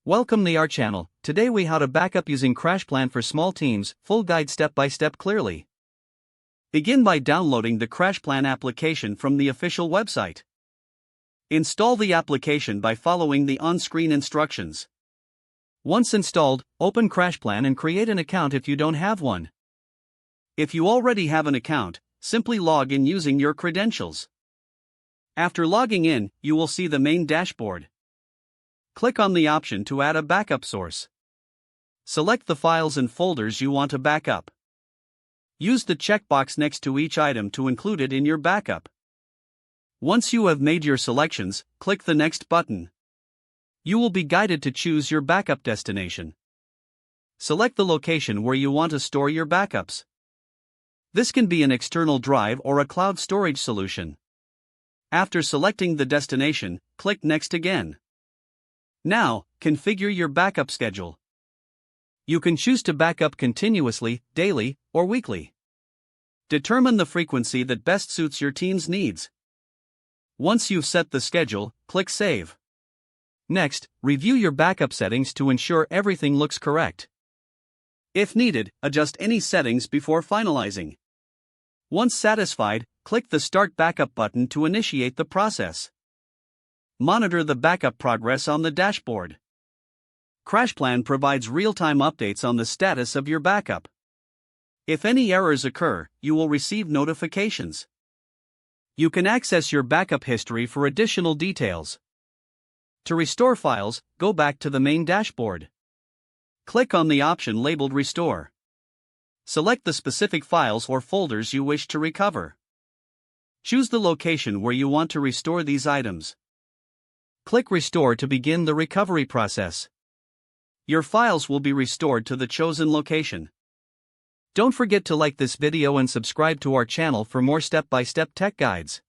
Welcome to our channel. Today we how to backup using CrashPlan for small teams, full guide step by step clearly. Begin by downloading the CrashPlan application from the official website. Install the application by following the on-screen instructions. Once installed, open CrashPlan and create an account if you don't have one. If you already have an account, simply log in using your credentials. After logging in, you will see the main dashboard. Click on the option to add a backup source. Select the files and folders you want to backup. Use the checkbox next to each item to include it in your backup. Once you have made your selections, click the Next button. You will be guided to choose your backup destination. Select the location where you want to store your backups. This can be an external drive or a cloud storage solution. After selecting the destination, click Next again. Now, configure your backup schedule. You can choose to backup continuously, daily, or weekly. Determine the frequency that best suits your team's needs. Once you've set the schedule, click Save. Next, review your backup settings to ensure everything looks correct. If needed, adjust any settings before finalizing. Once satisfied, click the Start Backup button to initiate the process. Monitor the backup progress on the dashboard. CrashPlan provides real-time updates on the status of your backup. If any errors occur, you will receive notifications. You can access your backup history for additional details. To restore files, go back to the main dashboard. Click on the option labeled Restore. Select the specific files or folders you wish to recover. Choose the location where you want to restore these items. Click Restore to begin the recovery process. Your files will be restored to the chosen location. Don't forget to like this video and subscribe to our channel for more step-by-step tech guides.